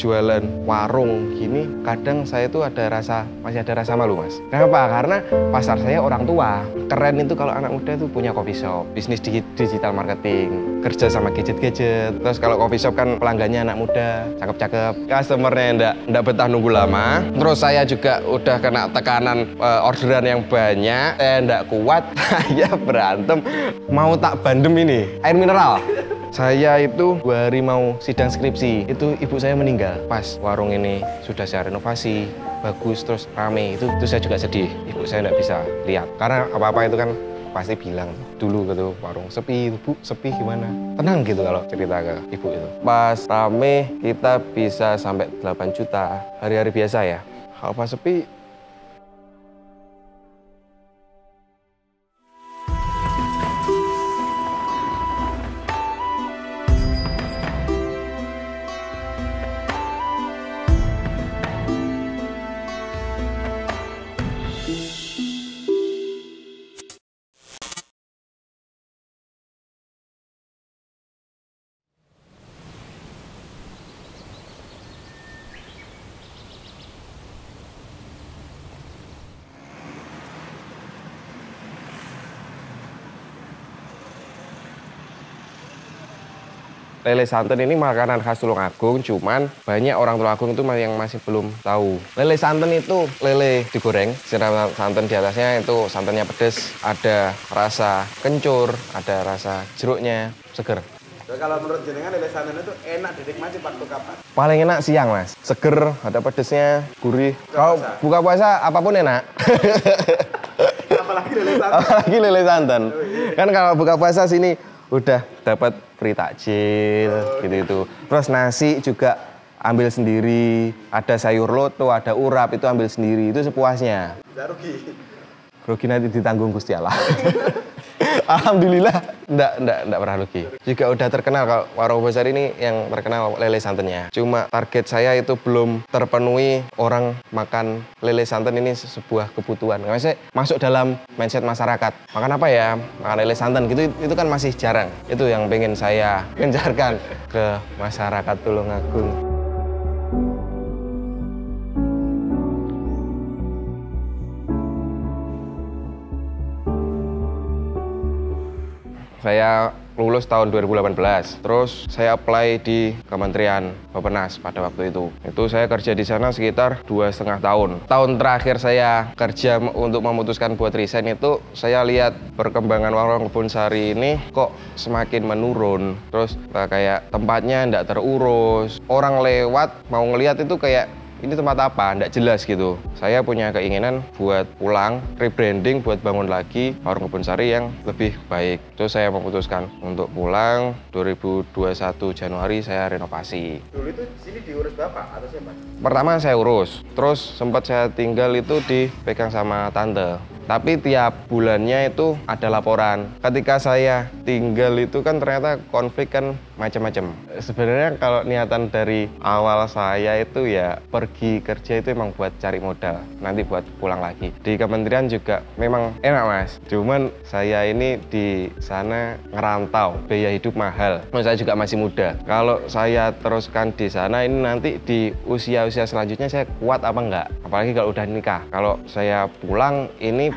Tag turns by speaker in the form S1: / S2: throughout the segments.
S1: jualan warung gini, kadang saya tuh masih ada rasa malu, Mas. Kenapa? Karena pasar saya orang tua. Keren itu kalau anak muda tuh punya coffee shop, bisnis digital marketing, kerja sama gadget-gadget. Terus kalau coffee shop kan pelanggannya anak muda, cakep-cakep, customernya ndak betah nunggu lama. Terus saya juga udah kena tekanan orderan yang banyak, saya ndak kuat, saya berantem, mau tak bandem ini, air mineral. Saya itu 2 hari mau sidang skripsi, itu ibu saya meninggal. Pas warung ini sudah saya renovasi, bagus, terus rame, itu saya juga sedih. Ibu saya nggak bisa lihat, karena apa-apa itu kan pasti bilang dulu gitu, warung sepi, Bu, sepi gimana? Tenang gitu kalau cerita ke ibu itu. Pas rame, kita bisa sampai 8 juta, hari-hari biasa ya. Kalau pas sepi, lele santen ini makanan khas Tulungagung, cuman banyak orang Tulungagung itu yang masih belum tahu. Lele santen itu lele digoreng, siram santan di atasnya, itu santannya pedas, ada rasa kencur, ada rasa jeruknya, seger.
S2: Kalau menurut jenengan lele santen itu enak dinikmati waktu kapan?
S1: Paling enak siang, Mas. Seger, ada pedesnya, gurih. Kalau buka puasa apapun enak.
S2: Apalagi lele santen.
S1: Apalagi lele santen. Kan kalau buka puasa sini udah dapat free takjil gitu. Terus nasi juga ambil sendiri, ada sayur loto, ada urap, itu ambil sendiri, itu sepuasnya.
S2: Nggak rugi.
S1: Rugi nanti ditanggung Gusti Allah. Alhamdulillah enggak pernah rugi. Juga udah terkenal kalau warung besar ini yang terkenal lele santannya. Cuma target saya itu belum terpenuhi, orang makan lele santan ini sebuah kebutuhan. Maksudnya masuk dalam mindset masyarakat. Makan apa ya? Makan lele santan gitu, itu kan masih jarang. Itu yang pengen saya gencarkan ke masyarakat Tulungagung. Saya lulus tahun 2018, terus saya apply di Kementerian Bappenas pada waktu itu. Itu saya kerja di sana sekitar 2,5 tahun. Tahun terakhir saya kerja untuk memutuskan buat resign itu, saya lihat perkembangan warung Kebun Sari ini kok semakin menurun. Terus kayak tempatnya nggak terurus, orang lewat mau ngelihat itu kayak ini tempat apa, nggak jelas gitu. Saya punya keinginan buat pulang, rebranding, buat bangun lagi warung Kebun Sari yang lebih baik. Terus saya memutuskan untuk pulang, 2021 Januari saya renovasi.
S2: Dulu itu sini diurus Bapak atau siapa?
S1: Pertama saya urus, terus sempat saya tinggal itu dipegang sama tante. Tapi tiap bulannya itu ada laporan. Ketika saya tinggal itu kan ternyata konflik kan macam-macam. Sebenarnya kalau niatan dari awal saya itu ya pergi kerja itu emang buat cari modal, nanti buat pulang lagi. Di kementerian juga memang enak, Mas. Cuman saya ini di sana ngerantau, biaya hidup mahal. Saya juga masih muda. Kalau saya teruskan di sana ini nanti di usia-usia selanjutnya saya kuat apa enggak? Apalagi kalau udah nikah. Kalau saya pulang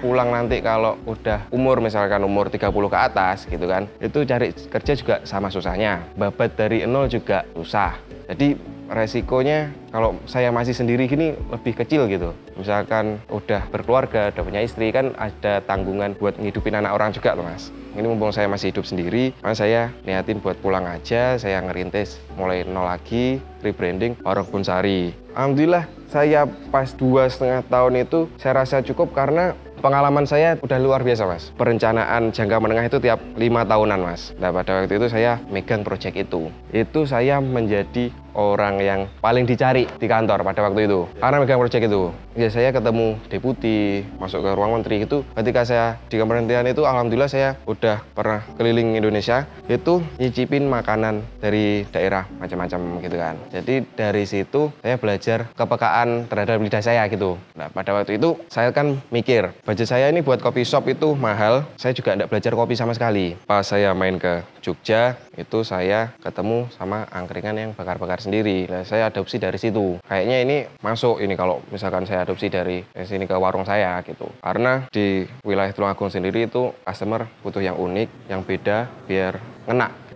S1: nanti kalau udah umur misalkan umur 30 ke atas gitu kan, itu cari kerja juga sama susahnya, babat dari nol juga susah. Jadi resikonya kalau saya masih sendiri gini lebih kecil gitu. Misalkan udah berkeluarga, udah punya istri, kan ada tanggungan buat ngidupin anak orang juga tuh, Mas. Ini mumpung saya masih hidup sendiri, makanya saya niatin buat pulang aja, saya ngerintis mulai nol lagi, rebranding warung Kebun Sari. Alhamdulillah saya pas 2,5 tahun itu saya rasa cukup karena pengalaman saya udah luar biasa, Mas. Perencanaan jangka menengah itu tiap 5 tahunan, Mas. Nah, pada waktu itu saya megang proyek itu. Itu saya menjadi orang yang paling dicari di kantor pada waktu itu. Karena megang proyek itu. Ya saya ketemu deputi, masuk ke ruang menteri itu. Ketika saya di kementerian itu, alhamdulillah saya udah pernah keliling Indonesia. Itu nyicipin makanan dari daerah macam-macam gitu kan. Jadi dari situ saya belajar kepekaan terhadap lidah saya gitu. Nah, pada waktu itu saya kan mikir, budget saya ini buat kopi shop itu mahal, saya juga nggak belajar kopi sama sekali. Pas saya main ke Jogja, itu saya ketemu sama angkringan yang bakar-bakar sendiri. Nah, saya adopsi dari situ. Kayaknya ini masuk ini kalau misalkan saya adopsi dari sini ke warung saya gitu. Karena di wilayah Tulungagung sendiri itu customer butuh yang unik, yang beda biar ngena.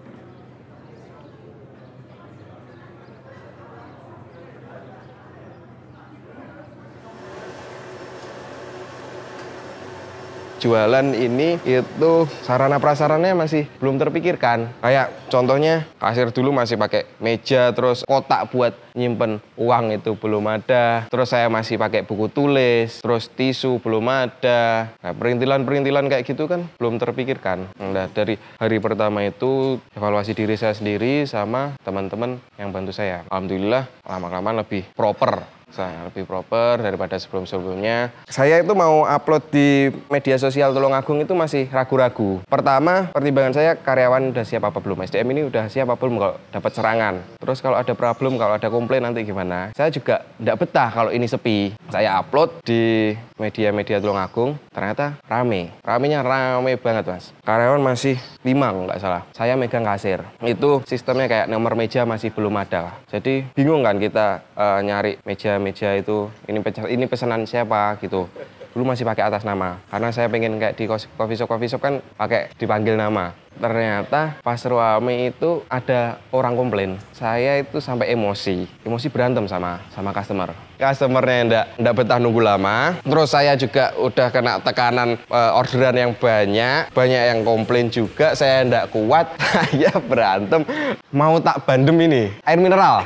S1: Jualan ini itu sarana prasarannya masih belum terpikirkan. Kayak contohnya kasir dulu masih pakai meja, terus kotak buat nyimpen uang itu belum ada. Terus saya masih pakai buku tulis, terus tisu belum ada. Nah, perintilan-perintilan kayak gitu kan belum terpikirkan. Nah, dari hari pertama itu evaluasi diri saya sendiri sama teman-teman yang bantu saya. Alhamdulillah lama-kelamaan lebih proper. Saya lebih proper daripada sebelum-sebelumnya. Saya itu mau upload di media sosial Tulungagung itu masih ragu-ragu. Pertama, pertimbangan saya karyawan udah siap apa belum. SDM ini udah siap apa belum kalau dapat serangan. Terus kalau ada problem, kalau ada komplain nanti gimana. Saya juga nggak betah kalau ini sepi. Saya upload di media-media Tulungagung, ternyata rame. Ramenya rame banget, Mas. Karyawan masih 5 kalau nggak salah. Saya megang kasir. Itu sistemnya kayak nomor meja masih belum ada. Jadi bingung kan kita nyari meja itu, ini pesanan siapa gitu. Dulu masih pakai atas nama, karena saya pengen kayak di coffee shop kan pakai dipanggil nama. Ternyata pas rame itu ada orang komplain. Saya itu sampai emosi berantem sama customer. Customernya ndak betah nunggu lama. Terus saya juga udah kena tekanan orderan yang banyak yang komplain juga. Saya ndak kuat, saya berantem. Mau tak bandem ini air mineral.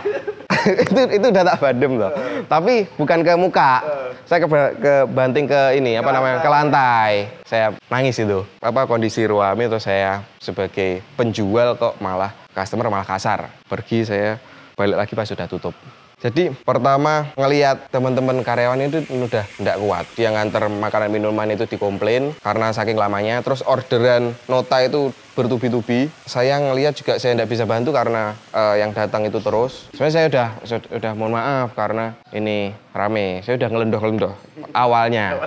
S1: itu udah tak badem loh. Tapi bukan ke muka. Saya kebanting ke ini ke lantai. Saya nangis itu. Kondisi ruame itu saya sebagai penjual kok malah customer malah kasar. Pergi saya balik lagi pas sudah tutup. Jadi pertama ngelihat teman-teman karyawan itu udah nggak kuat. Dia nganter makanan minuman itu dikomplain karena saking lamanya. Terus orderan nota itu bertubi-tubi. Saya ngelihat juga saya nggak bisa bantu karena yang datang itu terus. Sebenarnya saya udah mohon maaf karena ini rame. Saya udah ngelendoh awalnya.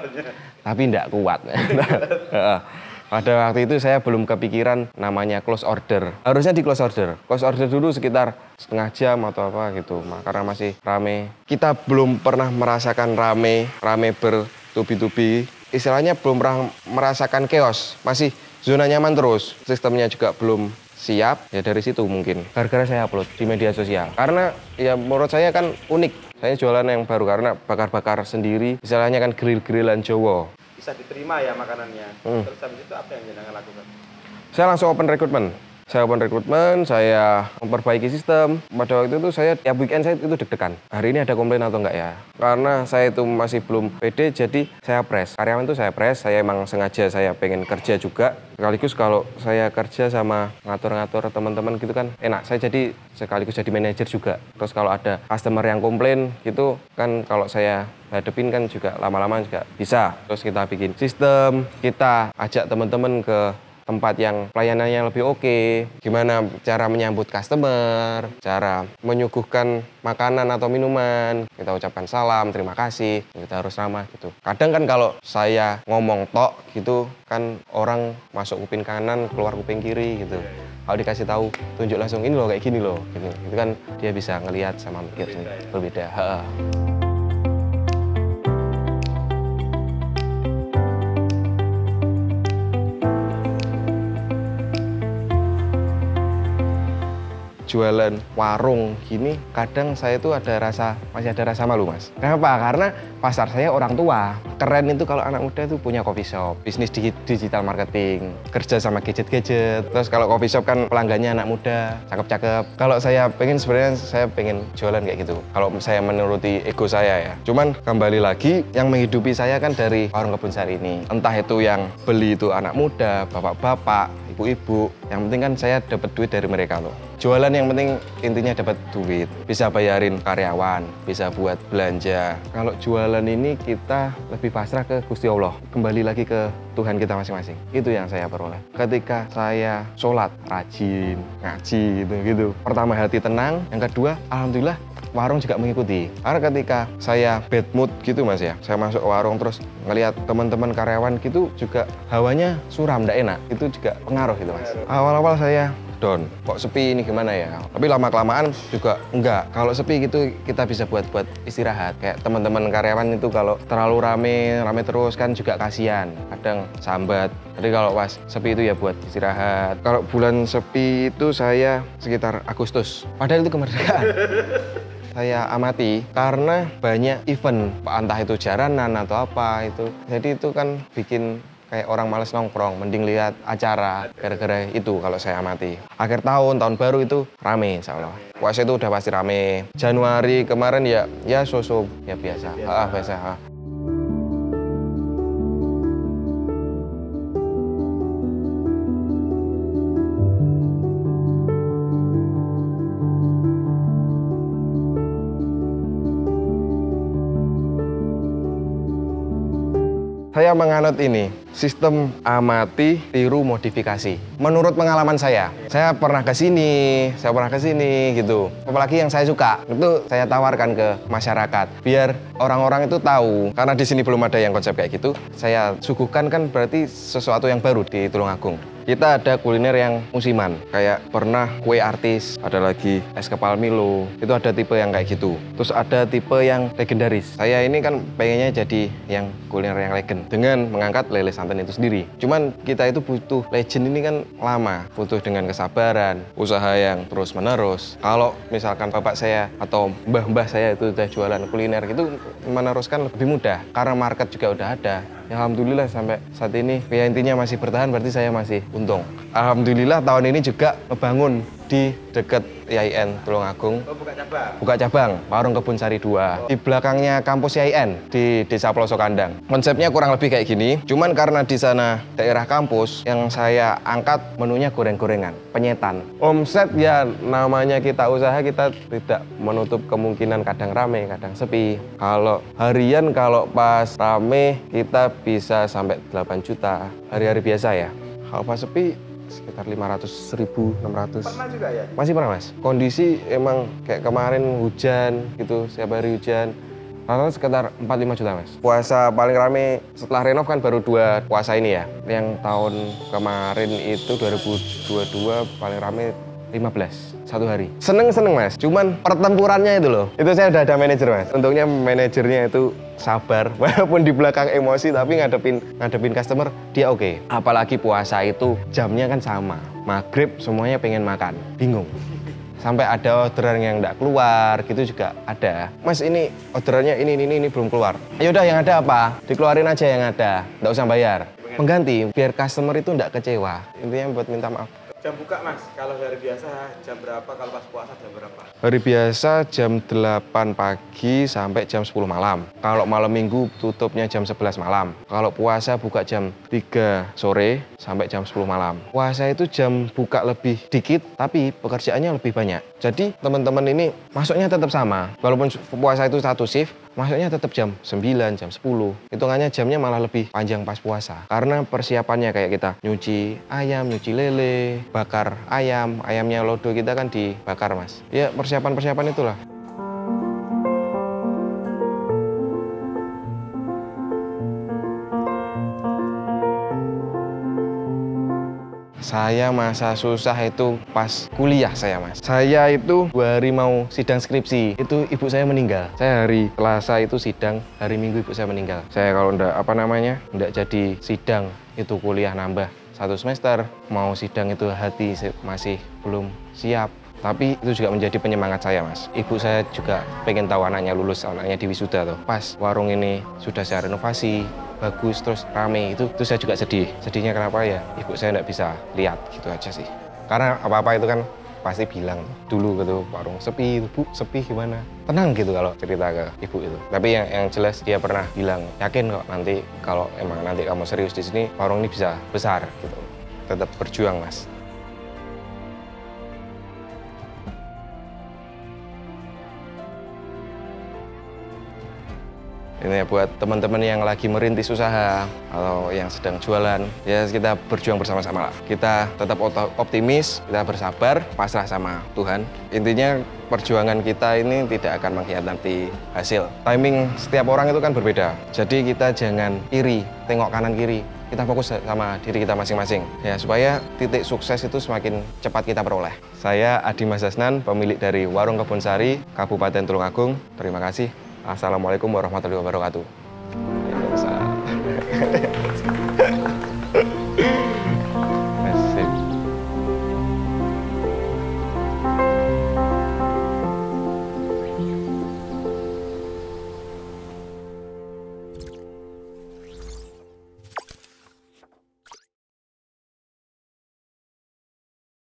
S1: Tapi nggak kuat. Pada waktu itu saya belum kepikiran namanya close order. Harusnya di close order. Close order dulu sekitar setengah jam atau apa gitu. Karena masih rame. Kita belum pernah merasakan rame bertubi-tubi. Istilahnya belum pernah merasakan chaos. Masih zona nyaman terus. Sistemnya juga belum siap. Ya dari situ mungkin. Gara-gara saya upload di media sosial. Karena ya menurut saya kan unik. Saya jualan yang baru karena bakar-bakar sendiri. Istilahnya kan grill-grillan Jawa.
S2: Bisa diterima ya makanannya. Terus habis itu apa yang jenengan lakukan?
S1: Saya langsung open recruitment. Saya memperbaiki sistem. Pada waktu itu saya tiap weekend saya itu deg-degan. Hari ini ada komplain atau enggak ya? Karena saya itu masih belum pede, jadi saya press. Karyawan itu saya press, saya emang sengaja saya pengen kerja juga. Sekaligus kalau saya kerja sama ngatur-ngatur teman-teman gitu kan enak. Saya jadi sekaligus jadi manajer juga. Terus kalau ada customer yang komplain gitu kan kalau saya hadepin kan juga lama-lama juga bisa. Terus kita bikin sistem, kita ajak teman-teman ke tempat yang pelayanannya lebih oke, gimana cara menyambut customer, cara menyuguhkan makanan atau minuman, kita ucapkan salam, terima kasih, kita harus ramah gitu. Kadang kan kalau saya ngomong tok gitu kan orang masuk kuping kanan, keluar kuping kiri gitu. Kalau dikasih tahu, tunjuk langsung ini loh kayak gini loh gitu. Itu kan dia bisa ngelihat sama mikir berbeda. Jualan warung gini kadang saya tuh masih ada rasa malu, Mas. Kenapa? Karena pasar saya orang tua. Keren itu kalau anak muda tuh punya coffee shop, bisnis digital marketing, kerja sama gadget-gadget. Terus kalau coffee shop kan pelanggannya anak muda, cakep-cakep. Kalau saya sebenarnya saya pengen jualan kayak gitu. Kalau saya menuruti ego saya ya. Cuman kembali lagi yang menghidupi saya kan dari warung kebun sari ini. Entah itu yang beli itu anak muda, bapak-bapak, ibu-ibu. Yang penting kan saya dapat duit dari mereka loh. Jualan yang penting intinya dapat duit, bisa bayarin karyawan, bisa buat belanja. Kalau jualan ini kita lebih pasrah ke Gusti Allah, kembali lagi ke Tuhan kita masing-masing. Itu yang saya peroleh. Ketika saya sholat, rajin, ngaji gitu. Pertama hati tenang, yang kedua alhamdulillah warung juga mengikuti. Karena ketika saya bad mood gitu, Mas ya, saya masuk ke warung terus ngelihat teman-teman karyawan gitu juga hawanya suram, nggak enak. Itu juga pengaruh gitu, Mas. Awal-awal saya down. Kok sepi ini gimana ya? Tapi lama-kelamaan juga enggak. Kalau sepi gitu kita bisa buat istirahat. Kayak teman-teman karyawan itu kalau terlalu rame terus kan juga kasihan. Kadang sambat. Jadi kalau pas sepi itu ya buat istirahat. Kalau bulan sepi itu saya sekitar Agustus. Padahal itu kemerdekaan. Saya amati karena banyak event, entah itu jaranan atau apa itu. Jadi itu kan bikin kayak orang males nongkrong, mending lihat acara gara-gara itu kalau saya amati. Akhir tahun baru itu rame insya Allah. Puasa itu udah pasti rame. Januari kemarin ya so-so, ya biasa. Biasa. Saya menganut ini, sistem amati, tiru, modifikasi. Menurut pengalaman saya pernah ke sini gitu. Apalagi yang saya suka, itu saya tawarkan ke masyarakat. Biar orang-orang itu tahu, karena di sini belum ada yang konsep kayak gitu. Saya suguhkan kan berarti sesuatu yang baru di Tulungagung. Kita ada kuliner yang musiman, kayak pernah kue artis, ada lagi es kepal Milo, itu ada tipe yang kayak gitu. Terus ada tipe yang legendaris. Saya ini kan pengennya jadi yang kuliner yang legend, dengan mengangkat lele santan itu sendiri. Cuman kita itu butuh legend ini kan lama, butuh dengan kesabaran, usaha yang terus-menerus. Kalau misalkan bapak saya atau mbah-mbah saya itu udah jualan kuliner gitu, meneruskan lebih mudah, karena market juga udah ada. Ya, alhamdulillah sampai saat ini ya intinya masih bertahan, berarti saya masih untung. Alhamdulillah tahun ini juga ngebangun di dekat IAIN Tulungagung. Buka cabang, Warung Kebun Sari 2. Di belakangnya kampus IAIN di Desa Pelosok Kandang. Konsepnya kurang lebih kayak gini, cuman karena di sana daerah kampus, yang saya angkat menunya goreng-gorengan, penyetan. Omset ya namanya kita usaha, kita tidak menutup kemungkinan kadang rame, kadang sepi. Kalau harian, kalau pas rame kita bisa sampai 8 juta hari-hari biasa ya. Kalau pas sepi sekitar 500.000, 600.
S2: Pernah juga ya?
S1: Masih pernah mas. Kondisi emang kayak kemarin hujan gitu, setiap hari hujan. Rata-rata sekitar 4-5 juta mas. Puasa paling rame setelah renov kan baru 2 puasa ini ya. Yang tahun kemarin itu 2022 paling rame 15 satu hari. Seneng mas, cuman pertempurannya itu loh. Itu saya udah ada manajer mas. Untungnya manajernya itu sabar, walaupun di belakang emosi tapi ngadepin customer dia oke. Apalagi puasa itu jamnya kan sama. Maghrib semuanya pengen makan, bingung. Sampai ada orderan yang nggak keluar gitu juga ada. Mas ini orderannya ini belum keluar. Ayo udah yang ada apa? Dikeluarin aja yang ada, nggak usah bayar. Pengganti biar customer itu nggak kecewa. Intinya buat minta maaf.
S2: Jam buka mas, kalau hari biasa jam berapa, kalau pas puasa jam berapa?
S1: Hari biasa jam 8 pagi sampai jam 10 malam. Kalau malam minggu tutupnya jam 11 malam. Kalau puasa buka jam 3 sore sampai jam 10 malam. Puasa itu jam buka lebih dikit, tapi pekerjaannya lebih banyak. Jadi teman-teman ini masuknya tetap sama. Walaupun puasa itu satu shift, masuknya tetap jam 9, jam 10. Hitungannya jamnya malah lebih panjang pas puasa. Karena persiapannya kayak kita nyuci ayam, nyuci lele, bakar ayamnya lodo kita kan dibakar mas. Ya persiapan-persiapan itulah. Saya masa susah itu pas kuliah saya mas. Saya itu 2 hari mau sidang skripsi, itu ibu saya meninggal. Saya hari Selasa itu sidang, hari Minggu ibu saya meninggal. Saya kalau ndak jadi sidang itu kuliah nambah 1 semester, mau sidang itu hati masih belum siap. Tapi itu juga menjadi penyemangat saya mas. Ibu saya juga pengen tahu anaknya lulus, anaknya di wisuda tuh. Pas warung ini sudah saya renovasi, bagus terus rame, itu saya juga sedih. Sedihnya kenapa ya? Ibu saya nggak bisa lihat gitu aja sih. Karena apa-apa itu kan pasti bilang dulu gitu warung sepi, Bu sepi gimana? Tenang gitu kalau cerita ke ibu itu. Tapi yang jelas dia pernah bilang yakin kok nanti kalau emang nanti kamu serius di sini warung ini bisa besar gitu. Tetap berjuang mas. Ini buat teman-teman yang lagi merintis usaha atau yang sedang jualan, ya kita berjuang bersama-sama lah. Kita tetap optimis, kita bersabar, pasrah sama Tuhan. Intinya perjuangan kita ini tidak akan mengkhianati hasil. Timing setiap orang itu kan berbeda. Jadi kita jangan iri, tengok kanan kiri. kita fokus sama diri kita masing-masing. Ya, supaya titik sukses itu semakin cepat kita peroleh. Saya Adi Mas Hasnan, pemilik dari Warung Kebun Sari, Kabupaten Tulungagung. Terima kasih. Assalamualaikum warahmatullahi wabarakatuh.